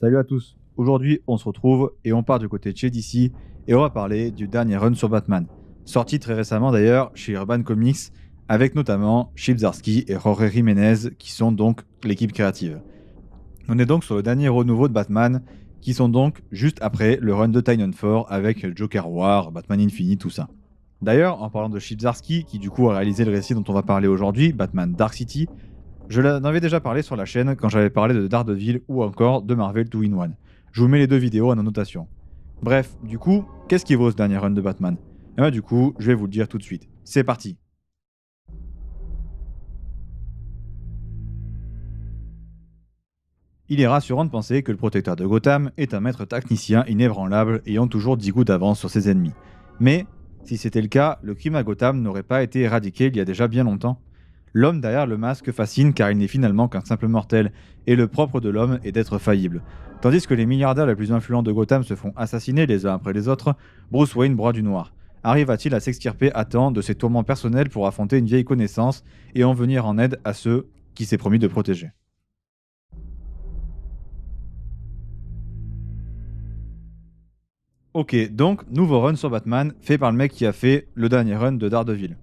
Salut à tous. Aujourd'hui, on se retrouve et on part du côté de chez DC et on va parler du dernier run sur Batman. Sorti très récemment d'ailleurs chez Urban Comics avec notamment Chip Zdarsky et Jorge Jiménez qui sont donc l'équipe créative. On est donc sur le dernier renouveau de Batman qui sont donc juste après le run de Tynion 4 avec Joker War, Batman Infinite, tout ça. D'ailleurs, en parlant de Chip Zdarsky qui du coup a réalisé le récit dont on va parler aujourd'hui, Batman Dark City, je l'en avais déjà parlé sur la chaîne quand j'avais parlé de Daredevil ou encore de Marvel 2-in-1. Je vous mets les deux vidéos en annotation. Bref, du coup, qu'est-ce qui vaut ce dernier run de Batman? Et bah du coup, je vais vous le dire tout de suite. C'est parti. Il est rassurant de penser que le protecteur de Gotham est un maître technicien inébranlable ayant toujours 10 coups d'avance sur ses ennemis. Mais, si c'était le cas, le crime à Gotham n'aurait pas été éradiqué il y a déjà bien longtemps. L'homme derrière le masque fascine car il n'est finalement qu'un simple mortel, et le propre de l'homme est d'être faillible. Tandis que les milliardaires les plus influents de Gotham se font assassiner les uns après les autres, Bruce Wayne broie du noir. Arriva-t-il à s'extirper à temps de ses tourments personnels pour affronter une vieille connaissance et en venir en aide à ceux qui s'est promis de protéger? Ok, donc nouveau run sur Batman, fait par le mec qui a fait le dernier run de Daredevil.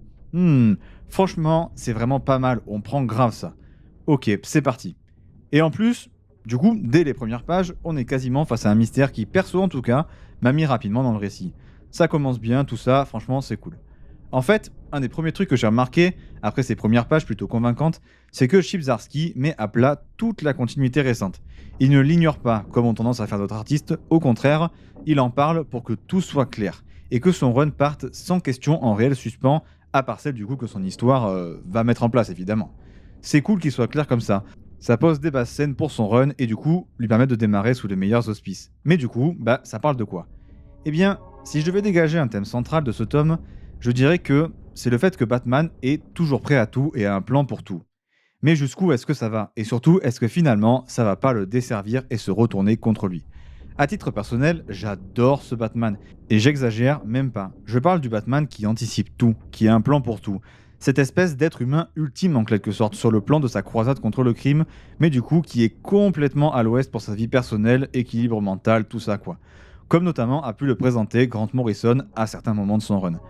Franchement, c'est vraiment pas mal, on prend grave ça. Ok, c'est parti. Et en plus, du coup, dès les premières pages, on est quasiment face à un mystère qui, perso en tout cas, m'a mis rapidement dans le récit. Ça commence bien, tout ça, franchement, c'est cool. En fait, un des premiers trucs que j'ai remarqué, après ces premières pages plutôt convaincantes, c'est que Chip Zdarsky met à plat toute la continuité récente. Il ne l'ignore pas, comme ont tendance à faire d'autres artistes, au contraire, il en parle pour que tout soit clair, et que son run parte sans question en réel suspens, à part celle du coup que son histoire va mettre en place évidemment. C'est cool qu'il soit clair comme ça pose des basses scènes pour son run et du coup lui permet de démarrer sous les meilleurs auspices. Mais du coup, ça parle de quoi? Eh bien, si je devais dégager un thème central de ce tome, je dirais que c'est le fait que Batman est toujours prêt à tout et a un plan pour tout. Mais jusqu'où est-ce que ça va? Et surtout, est-ce que finalement, ça va pas le desservir et se retourner contre lui? À titre personnel, j'adore ce Batman. Et j'exagère même pas. Je parle du Batman qui anticipe tout, qui a un plan pour tout. Cette espèce d'être humain ultime en quelque sorte sur le plan de sa croisade contre le crime, mais du coup qui est complètement à l'ouest pour sa vie personnelle, équilibre mental, tout ça quoi. Comme notamment a pu le présenter Grant Morrison à certains moments de son run.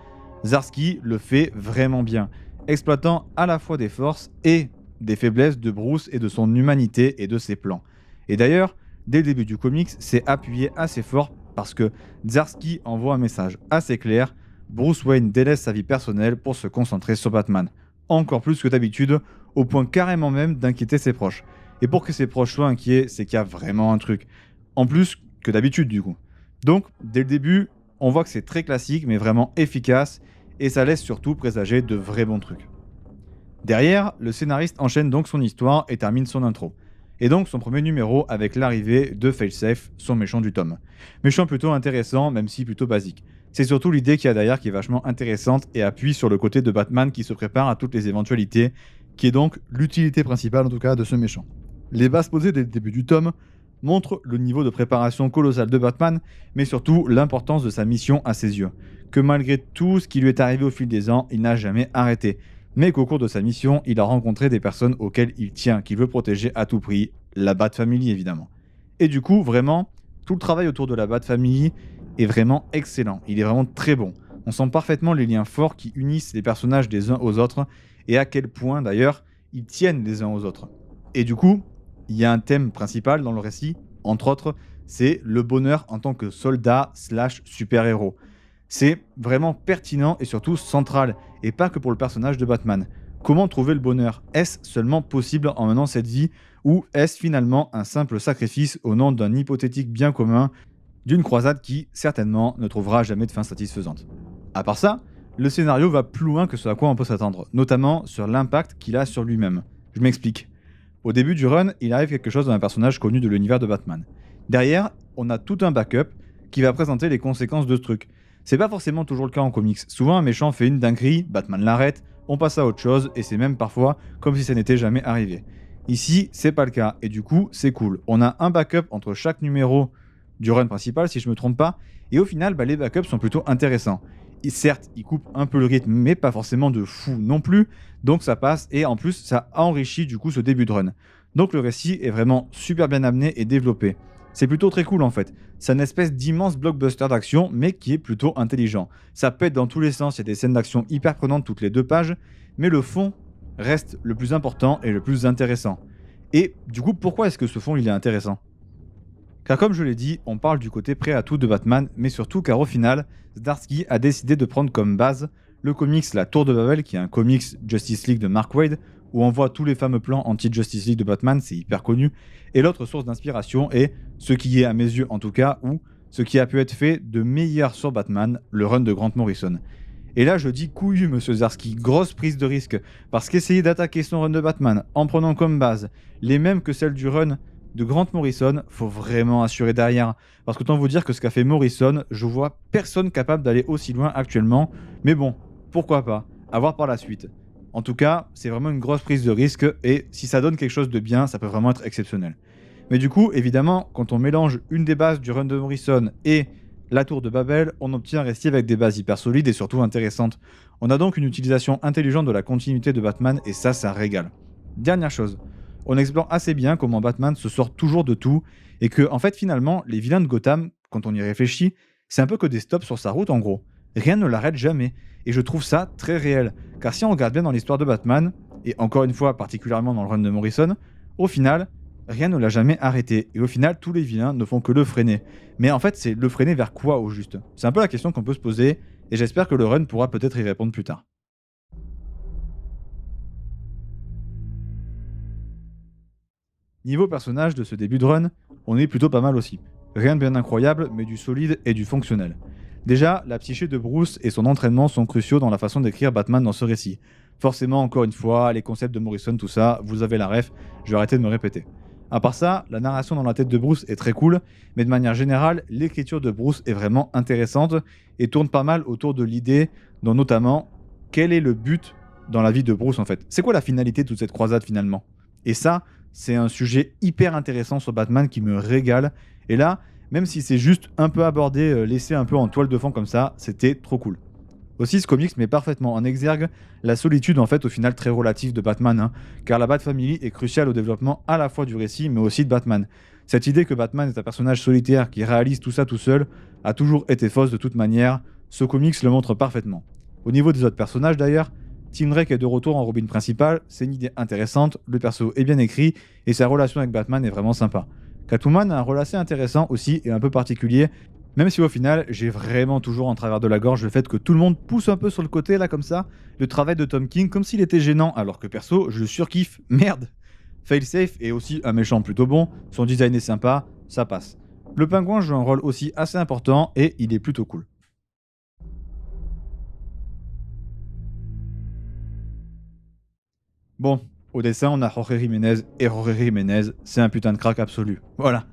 Zdarsky le fait vraiment bien, exploitant à la fois des forces et des faiblesses de Bruce et de son humanité et de ses plans. Et d'ailleurs, dès le début du comics, c'est appuyé assez fort parce que Zdarsky envoie un message assez clair. Bruce Wayne délaisse sa vie personnelle pour se concentrer sur Batman. Encore plus que d'habitude, au point carrément même d'inquiéter ses proches. Et pour que ses proches soient inquiets, c'est qu'il y a vraiment un truc. En plus que d'habitude du coup. Donc, dès le début, on voit que c'est très classique mais vraiment efficace et ça laisse surtout présager de vrais bons trucs. Derrière, le scénariste enchaîne donc son histoire et termine son intro. Et donc son premier numéro avec l'arrivée de Failsafe, son méchant du tome. Méchant plutôt intéressant, même si plutôt basique. C'est surtout l'idée qu'il y a derrière qui est vachement intéressante et appuie sur le côté de Batman qui se prépare à toutes les éventualités, qui est donc l'utilité principale en tout cas de ce méchant. Les bases posées dès le début du tome montrent le niveau de préparation colossal de Batman, mais surtout l'importance de sa mission à ses yeux. Que malgré tout ce qui lui est arrivé au fil des ans, il n'a jamais arrêté mais qu'au cours de sa mission, il a rencontré des personnes auxquelles il tient, qu'il veut protéger à tout prix, la Bat Family évidemment. Et du coup, vraiment, tout le travail autour de la Bat Family est vraiment excellent, il est vraiment très bon. On sent parfaitement les liens forts qui unissent les personnages des uns aux autres, et à quel point d'ailleurs ils tiennent les uns aux autres. Et du coup, il y a un thème principal dans le récit, entre autres, c'est le bonheur en tant que soldat slash super-héros. C'est vraiment pertinent et surtout central, et pas que pour le personnage de Batman. Comment trouver le bonheur? Est-ce seulement possible en menant cette vie, ou est-ce finalement un simple sacrifice au nom d'un hypothétique bien commun, d'une croisade qui, certainement, ne trouvera jamais de fin satisfaisante? À part ça, le scénario va plus loin que ce à quoi on peut s'attendre, notamment sur l'impact qu'il a sur lui-même. Je m'explique. Au début du run, il arrive quelque chose dans un personnage connu de l'univers de Batman. Derrière, on a tout un backup qui va présenter les conséquences de ce truc. C'est pas forcément toujours le cas en comics. Souvent, un méchant fait une dinguerie, Batman l'arrête, on passe à autre chose, et c'est même parfois comme si ça n'était jamais arrivé. Ici, c'est pas le cas, et du coup, c'est cool. On a un backup entre chaque numéro du run principal, si je me trompe pas, et au final, les backups sont plutôt intéressants. Et certes, ils coupent un peu le rythme, mais pas forcément de fou non plus, donc ça passe, et en plus, ça enrichit du coup ce début de run. Donc le récit est vraiment super bien amené et développé. C'est plutôt très cool en fait. C'est un espèce d'immense blockbuster d'action, mais qui est plutôt intelligent. Ça pète dans tous les sens, il y a des scènes d'action hyper prenantes toutes les 2 pages, mais le fond reste le plus important et le plus intéressant. Et du coup, pourquoi est-ce que ce fond il est intéressant? Car comme je l'ai dit, on parle du côté prêt à tout de Batman, mais surtout car au final, Zdarsky a décidé de prendre comme base le comics La Tour de Babel, qui est un comics Justice League de Mark Waid, où on voit tous les fameux plans anti-Justice League de Batman, c'est hyper connu, et l'autre source d'inspiration est, ce qui est à mes yeux en tout cas, ou ce qui a pu être fait de meilleur sur Batman, le run de Grant Morrison. Et là, je dis couillu, monsieur Zdarsky, grosse prise de risque, parce qu'essayer d'attaquer son run de Batman en prenant comme base les mêmes que celle du run de Grant Morrison, faut vraiment assurer derrière. Parce qu'autant vous dire que ce qu'a fait Morrison, je vois personne capable d'aller aussi loin actuellement. Mais bon, pourquoi pas, à voir par la suite. En tout cas, c'est vraiment une grosse prise de risque, et si ça donne quelque chose de bien, ça peut vraiment être exceptionnel. Mais du coup, évidemment, quand on mélange une des bases du run de Morrison et la tour de Babel, on obtient un récit avec des bases hyper solides et surtout intéressantes. On a donc une utilisation intelligente de la continuité de Batman, et ça régale. Dernière chose, on explore assez bien comment Batman se sort toujours de tout, et que, en fait, finalement, les vilains de Gotham, quand on y réfléchit, c'est un peu que des stops sur sa route en gros. Rien ne l'arrête jamais, et je trouve ça très réel, car si on regarde bien dans l'histoire de Batman, et encore une fois particulièrement dans le run de Morrison, au final, rien ne l'a jamais arrêté, et au final, tous les vilains ne font que le freiner. Mais en fait, c'est le freiner vers quoi au juste? C'est un peu la question qu'on peut se poser, et j'espère que le run pourra peut-être y répondre plus tard. Niveau personnage de ce début de run, on est plutôt pas mal aussi. Rien de bien incroyable, mais du solide et du fonctionnel. Déjà, la psyché de Bruce et son entraînement sont cruciaux dans la façon d'écrire Batman dans ce récit. Forcément, encore une fois, les concepts de Morrison, tout ça, vous avez la ref, je vais arrêter de me répéter. À part ça, la narration dans la tête de Bruce est très cool, mais de manière générale, l'écriture de Bruce est vraiment intéressante et tourne pas mal autour de l'idée, dont notamment, quel est le but dans la vie de Bruce en fait? C'est quoi la finalité de toute cette croisade finalement? Et ça, c'est un sujet hyper intéressant sur Batman qui me régale. Et là, même si c'est juste un peu abordé, laissé un peu en toile de fond comme ça, c'était trop cool. Aussi, ce comics met parfaitement en exergue la solitude en fait au final très relative de Batman, hein, car la Bat Family est cruciale au développement à la fois du récit mais aussi de Batman. Cette idée que Batman est un personnage solitaire qui réalise tout ça tout seul a toujours été fausse de toute manière, ce comics le montre parfaitement. Au niveau des autres personnages d'ailleurs, Tim Drake est de retour en Robin principal, c'est une idée intéressante, le perso est bien écrit et sa relation avec Batman est vraiment sympa. Catwoman a un rôle assez intéressant aussi et un peu particulier, même si au final, j'ai vraiment toujours en travers de la gorge le fait que tout le monde pousse un peu sur le côté là comme ça, le travail de Tom King comme s'il était gênant, alors que perso, je le surkiffe, merde. Failsafe est aussi un méchant plutôt bon, son design est sympa, ça passe. Le pingouin joue un rôle aussi assez important et il est plutôt cool. Bon, au dessin, on a Jorge Jiménez, et Jorge Jiménez, c'est un putain de crack absolu. Voilà.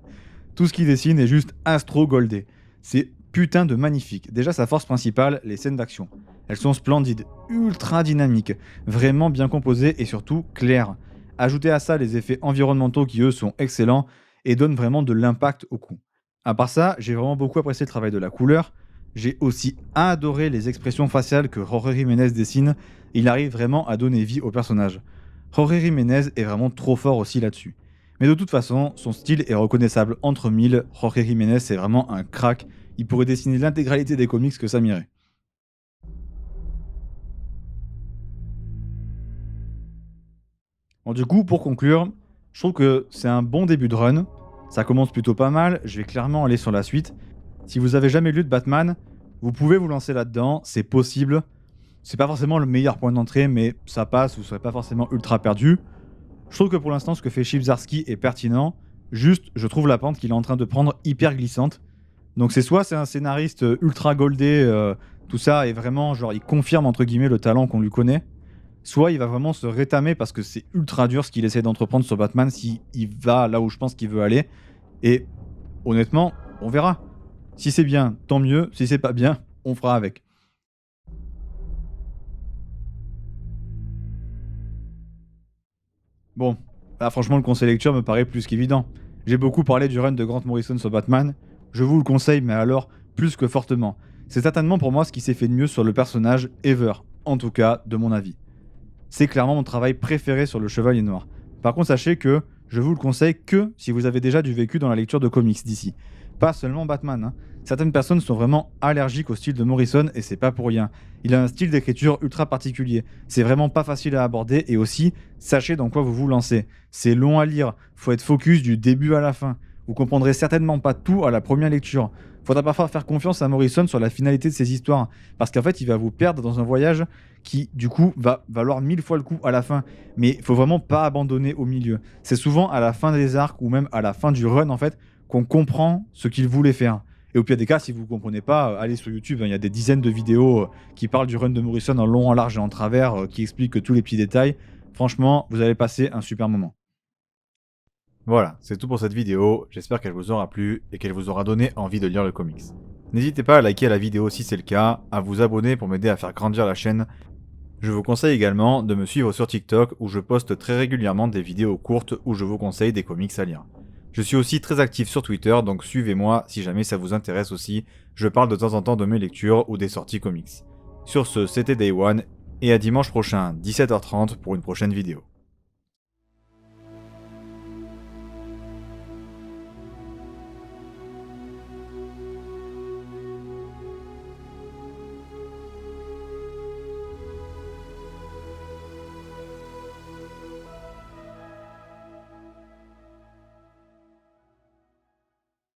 Tout ce qu'il dessine est juste astro goldé. C'est putain de magnifique. Déjà, sa force principale, les scènes d'action. Elles sont splendides, ultra dynamiques, vraiment bien composées et surtout claires. Ajoutez à ça les effets environnementaux qui, eux, sont excellents et donnent vraiment de l'impact au coup. À part ça, j'ai vraiment beaucoup apprécié le travail de la couleur. J'ai aussi adoré les expressions faciales que Jorge Jiménez dessine. Il arrive vraiment à donner vie au personnage. Jorge Jiménez est vraiment trop fort aussi là-dessus. Mais de toute façon, son style est reconnaissable entre mille. Jorge Jiménez, c'est vraiment un crack. Il pourrait dessiner l'intégralité des comics que ça m'irait. Bon, du coup, pour conclure, je trouve que c'est un bon début de run. Ça commence plutôt pas mal. Je vais clairement aller sur la suite. Si vous avez jamais lu de Batman, vous pouvez vous lancer là-dedans. C'est possible. C'est pas forcément le meilleur point d'entrée, mais ça passe. Vous serez pas forcément ultra perdu. Je trouve que pour l'instant, ce que fait Chip Zdarsky est pertinent. Juste, je trouve la pente qu'il est en train de prendre hyper glissante. Donc c'est soit c'est un scénariste ultra goldé, tout ça, et vraiment, genre, il confirme entre guillemets le talent qu'on lui connaît. Soit il va vraiment se rétamer parce que c'est ultra dur ce qu'il essaie d'entreprendre sur Batman si il va là où je pense qu'il veut aller. Et honnêtement, on verra. Si c'est bien, tant mieux. Si c'est pas bien, on fera avec. Bon, là franchement le conseil lecture me paraît plus qu'évident. J'ai beaucoup parlé du run de Grant Morrison sur Batman, je vous le conseille mais alors plus que fortement. C'est certainement pour moi ce qui s'est fait de mieux sur le personnage ever, en tout cas de mon avis. C'est clairement mon travail préféré sur le Chevalier Noir. Par contre sachez que je vous le conseille que si vous avez déjà du vécu dans la lecture de comics d'ici. Pas seulement Batman, hein. Certaines personnes sont vraiment allergiques au style de Morrison et c'est pas pour rien. Il a un style d'écriture ultra particulier. C'est vraiment pas facile à aborder et aussi, sachez dans quoi vous vous lancez. C'est long à lire, faut être focus du début à la fin. Vous comprendrez certainement pas tout à la première lecture. Faudra parfois faire confiance à Morrison sur la finalité de ses histoires, parce qu'en fait, il va vous perdre dans un voyage qui, du coup, va valoir 1000 fois le coup à la fin. Mais il faut vraiment pas abandonner au milieu. C'est souvent à la fin des arcs ou même à la fin du run, en fait, qu'on comprend ce qu'il voulait faire. Et au pire des cas, si vous ne comprenez pas, allez sur YouTube, hein, il y a des dizaines de vidéos qui parlent du run de Morrison en long, en large et en travers, qui expliquent tous les petits détails. Franchement, vous allez passer un super moment. Voilà, c'est tout pour cette vidéo, j'espère qu'elle vous aura plu et qu'elle vous aura donné envie de lire le comics. N'hésitez pas à liker la vidéo si c'est le cas, à vous abonner pour m'aider à faire grandir la chaîne. Je vous conseille également de me suivre sur TikTok où je poste très régulièrement des vidéos courtes où je vous conseille des comics à lire. Je suis aussi très actif sur Twitter, donc suivez-moi si jamais ça vous intéresse aussi, je parle de temps en temps de mes lectures ou des sorties comics. Sur ce, c'était Day One, et à dimanche prochain, 17h30 pour une prochaine vidéo.